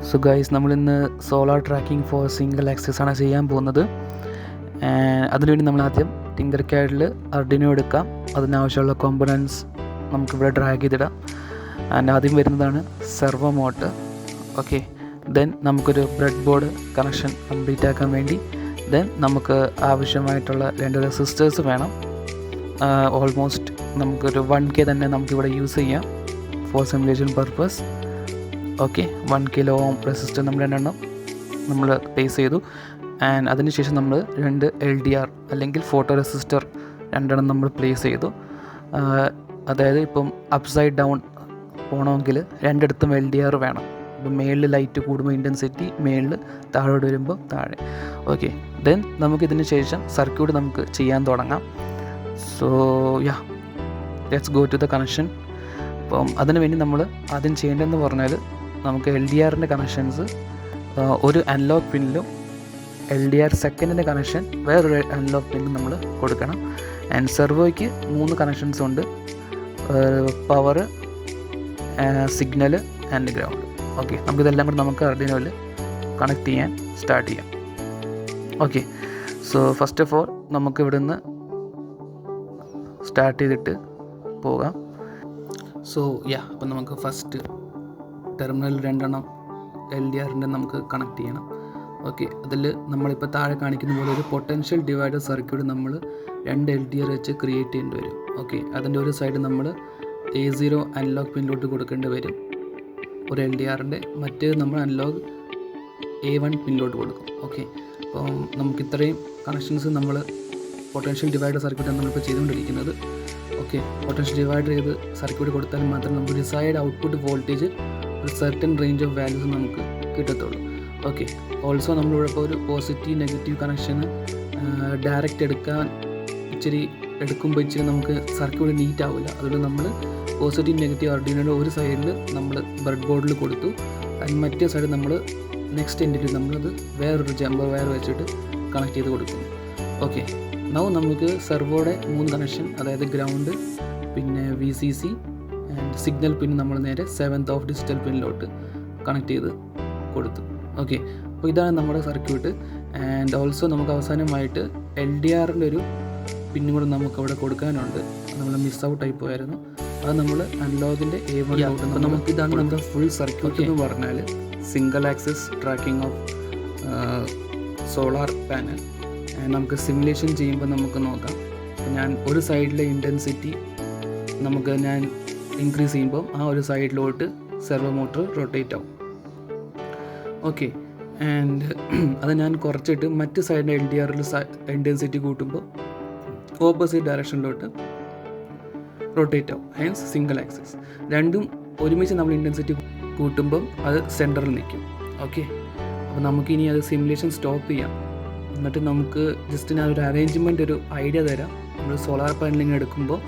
So guys, നമ്മളിന്ന് solar tracking for single axis ആണ് ചെയ്യാൻ പോകുന്നത്. അതിനുവേണ്ടി നമ്മൾ ആദ്യം ടിങ്കർകാഡിൽ അർഡിനോ എടുക്കാം. അതിനാവശ്യമുള്ള കോമ്പണൻസ് നമുക്കിവിടെ ഡ്രാഗ് ചെയ്തിടാം. ആദ്യം വരുന്നതാണ് സെർവോ മോട്ടർ. ഓക്കെ, ദെൻ നമുക്കൊരു ബ്രെഡ് ബോർഡ് കണക്ഷൻ കംപ്ലീറ്റ് ആക്കാൻ വേണ്ടി ദെൻ നമുക്ക് ആവശ്യമായിട്ടുള്ള 2 റെസിസ്റ്റേഴ്സ് വേണം. ഓൾമോസ്റ്റ് നമുക്കൊരു 1K തന്നെ നമുക്കിവിടെ യൂസ് ചെയ്യാം for simulation purpose. Okay, 1 kilo ohm resistor നമ്മൾ 2 നമ്മൾ പ്ലേസ് ചെയ്തു. ആൻഡ് അതിനുശേഷം നമ്മൾ 2 LDR അല്ലെങ്കിൽ ഫോട്ടോ റെസിസ്റ്റർ 2 നമ്മൾ പ്ലേസ് ചെയ്തു. അതായത് ഇപ്പം അപ്സൈഡ് ഡൗൺ പോകണമെങ്കിൽ 2 LDR വേണം. ഇപ്പം മേളിൽ ലൈറ്റ് കൂടുമ്പോൾ ഇൻറ്റൻസിറ്റി, മേളിൽ താഴോട്ട് വരുമ്പോൾ താഴെ. ഓക്കെ, ദെൻ നമുക്കിതിന് ശേഷം സർക്യൂട്ട് നമുക്ക് ചെയ്യാൻ തുടങ്ങാം. So let's go to the connection. അപ്പം അതിനു വേണ്ടി നമ്മൾ ആദ്യം ചെയ്യേണ്ടതെന്ന് പറഞ്ഞാൽ നമുക്ക് LDRൻ്റെ കണക്ഷൻസ് ഒരു അനലോഗ് പിന്നിലും LDR സെക്കൻഡിൻ്റെ കണക്ഷൻ വേറൊരു അനലോഗ് പിന്നിലും നമ്മൾ കൊടുക്കണം. ആൻഡ് സെർവോയ്ക്ക് 3 കണക്ഷൻസ് ഉണ്ട്: power, signal and ground. Okay, നമുക്കിതെല്ലാം കൂടി നമുക്ക് അർഡിനോയിൽ കണക്ട് ചെയ്യാൻ സ്റ്റാർട്ട് ചെയ്യാം. Okay, so first of all നമുക്ക് ഇവിടുന്ന് സ്റ്റാർട്ട് ചെയ്തിട്ട് പോകാം. സോ അപ്പം നമുക്ക് ഫസ്റ്റ് ടെർമിനൽ 2 LDRൻ്റെ നമുക്ക് കണക്ട് ചെയ്യണം. ഓക്കെ, അതിൽ നമ്മളിപ്പോൾ താഴെ കാണിക്കുന്ന പോലെ ഒരു പൊട്ടൻഷ്യൽ ഡിവൈഡർ സർക്യൂട്ട് നമ്മൾ 2 LDR വെച്ച് ക്രിയേറ്റ് ചെയ്യേണ്ടി വരും. ഓക്കെ, അതിൻ്റെ ഒരു സൈഡ് നമ്മൾ A0 അനലോഗ് പിന്നിലോട്ട് കൊടുക്കേണ്ടി വരും ഒരു LDRൻ്റെ, മറ്റേത് നമ്മൾ അനലോഗ് A1 പിന്നിലോട്ട് കൊടുക്കും. ഓക്കെ, അപ്പം നമുക്ക് ഇത്രയും കണക്ഷൻസ് നമ്മൾ പൊട്ടൻഷ്യൽ ഡിവൈഡർ സർക്യൂട്ടാണ് നമ്മളിപ്പോൾ ചെയ്തുകൊണ്ടിരിക്കുന്നത്. ഓക്കെ, പൊട്ടൻഷ്യൽ ഡിവൈഡർ ചെയ്ത് സർക്യൂട്ട് കൊടുത്താൽ മാത്രം നമുക്ക് ഡിസൈഡ് ഔട്ട്പുട്ട് വോൾട്ടേജ് ഒരു സർട്ടൻ റേഞ്ച് ഓഫ് വാല്യൂസ് നമുക്ക് കിട്ടത്തുള്ളൂ. ഓക്കെ, ഓൾസോ നമ്മളിവിടെ ഇപ്പോൾ ഒരു പോസിറ്റീവ് നെഗറ്റീവ് കണക്ഷന് ഡയറക്റ്റ് എടുക്കുമ്പോൾ ഇച്ചിരി നമുക്ക് സർക്യൂട്ട് നീറ്റ് ആവില്ല. അതുകൊണ്ട് നമ്മൾ പോസിറ്റീവ് നെഗറ്റീവ് അർഡിനോയുടെ ഒരു സൈഡിൽ നമ്മൾ ബ്രെഡ് ബോർഡിൽ കൊടുത്തു. ആൻഡ് മറ്റേ സൈഡ് നമ്മൾ നെക്സ്റ്റ് എൻഡിൽ നമ്മളത് വേറൊരു ജമ്പർ വയർ വെച്ചിട്ട് കണക്ട് ചെയ്ത് കൊടുക്കുന്നു. ഓക്കെ, നൗ നമുക്ക് സെർവോയുടെ 3 കണക്ഷൻ, അതായത് ഗ്രൗണ്ട്, പിന്നെ VCC ആൻഡ് സിഗ്നൽ പിൻ നമ്മൾ നേരെ 7th ഓഫ് ഡിജിറ്റൽ പിന്നിലോട്ട് കണക്ട് ചെയ്ത് കൊടുത്തു. ഓക്കെ, അപ്പോൾ ഇതാണ് നമ്മുടെ സർക്യൂട്ട്. ആൻഡ് ഓൾസോ നമുക്ക് അവസാനമായിട്ട് LDRൻ്റെ ഒരു പിന്നും കൂടെ നമുക്ക് അവിടെ കൊടുക്കാനുണ്ട്. നമ്മൾ മിസ് ഔട്ട് ആയി പോയായിരുന്നു. അത് നമ്മൾ അനലോഗിൻ്റെ A1 അപ്പോൾ നമുക്കിതാണ് നമ്മുടെ ഫുൾ സർക്യൂട്ട് എന്ന് പറഞ്ഞാൽ single axis tracking of solar panel. നമുക്ക് സിമുലേഷൻ ചെയ്യുമ്പോൾ നമുക്ക് നോക്കാം. ഞാൻ ഒരു സൈഡിലെ ഇൻറ്റൻസിറ്റി ഞാൻ ഇൻക്രീസ് ചെയ്യുമ്പോൾ ആ ഒരു സൈഡിലോട്ട് സെർവോ മോട്ടർ റൊട്ടേറ്റ് ആവും. ഓക്കെ, ആൻഡ് അത് ഞാൻ കുറച്ചിട്ട് മറ്റ് സൈഡിൻ്റെ LDRൽ ഇൻറ്റൻസിറ്റി കൂട്ടുമ്പോൾ ഓപ്പോസിറ്റ് ഡയറക്ഷനിലോട്ട് റൊട്ടേറ്റ് ആവും. Hence single axis. രണ്ടും ഒരുമിച്ച് നമ്മൾ ഇൻറ്റൻസിറ്റി കൂട്ടുമ്പം അത് സെൻറ്ററിൽ നിൽക്കും. ഓക്കെ, അപ്പോൾ നമുക്കിനി അത് സിമുലേഷൻ സ്റ്റോപ്പ് ചെയ്യാം. എന്നിട്ട് നമുക്ക് ജസ്റ്റ് ഞാൻ ഒരു അറേഞ്ച്മെൻറ്റ്, ഒരു ഐഡിയ തരാം. നമ്മൾ സോളാർ പാനലിങ് എടുക്കുമ്പോൾ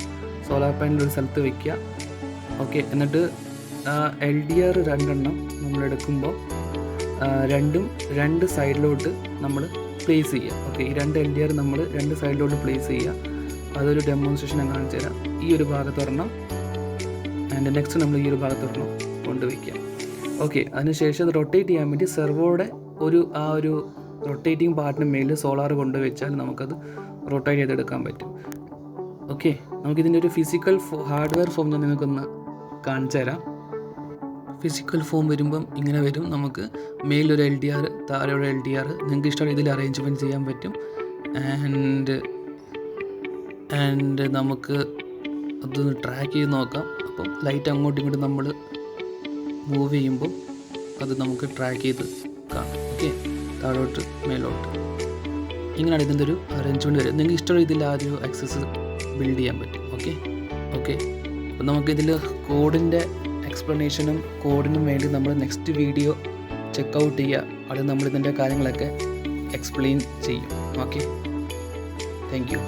സോളാർ പാനൽ ഒരു സ്ഥലത്ത് വയ്ക്കുക. ഓക്കെ, എന്നിട്ട് LDR 2 നമ്മളെടുക്കുമ്പോൾ രണ്ടും 2 സൈഡിലോട്ട് നമ്മൾ പ്ലേസ് ചെയ്യുക. ഓക്കെ, ഈ 2 LDR നമ്മൾ 2 സൈഡിലോട്ട് പ്ലേസ് ചെയ്യുക. അതൊരു ഡെമോൺസ്ട്രേഷൻ ഞാൻ കാണിച്ചു തരാം. ഈ ഒരു ഭാഗത്ത് ഒരെണ്ണം ആൻഡ് നെക്സ്റ്റ് നമ്മൾ ഈ ഒരു ഭാഗത്ത് ഒരെണ്ണം കൊണ്ടുവയ്ക്കുക. ഓക്കെ, അതിനുശേഷം അത് റൊട്ടേറ്റ് ചെയ്യാൻ വേണ്ടി സെർവോയുടെ ആ ഒരു റൊട്ടേറ്റിംഗ് പാർട്ടിന് മേലിൽ സോളാർ കൊണ്ടുവച്ചാൽ നമുക്കത് റൊട്ടേറ്റ് ചെയ്തെടുക്കാൻ പറ്റും. ഓക്കെ, നമുക്കിതിൻ്റെ ഒരു ഫിസിക്കൽ ഹാർഡ്വെയർ ഫോം ഞാൻ നിങ്ങൾക്കൊന്ന് കാണിച്ചു തരാം. ഫിസിക്കൽ ഫോം വരുമ്പം ഇങ്ങനെ വരും. നമുക്ക് മേലൊരു LDR, താഴെയുള്ള LDR നിങ്ങൾക്ക് ഇഷ്ടമുള്ള ഇതിൽ അറേഞ്ച്മെൻറ്റ് ചെയ്യാൻ പറ്റും. ആൻഡ് നമുക്ക് അതൊന്ന് ട്രാക്ക് ചെയ്ത് നോക്കാം. അപ്പം ലൈറ്റ് അങ്ങോട്ടും ഇങ്ങോട്ടും നമ്മൾ മൂവ് ചെയ്യുമ്പോൾ അത് നമുക്ക് ട്രാക്ക് ചെയ്ത് കാണാം. ഓക്കെ, താഴോട്ട് മേലോട്ട് ഇങ്ങനെയാണ് ഇതിൻ്റെ ഒരു അറേഞ്ച്മെൻറ്റ് വരും. നിങ്ങൾക്ക് ഇഷ്ടമുള്ള ഇതിൽ ആ ഒരു ആക്സസ് ബിൽഡ് ചെയ്യാൻ പറ്റും. ഓക്കെ, അപ്പം നമുക്കിതിൽ കോഡിൻ്റെ എക്സ്പ്ലനേഷനും കോഡിനും വേണ്ടി നമ്മൾ നെക്സ്റ്റ് വീഡിയോ ചെക്കൗട്ട് ചെയ്യുക. അത് നമ്മളിതിൻ്റെ കാര്യങ്ങളൊക്കെ എക്സ്പ്ലെയിൻ ചെയ്യും. Okay, thank you.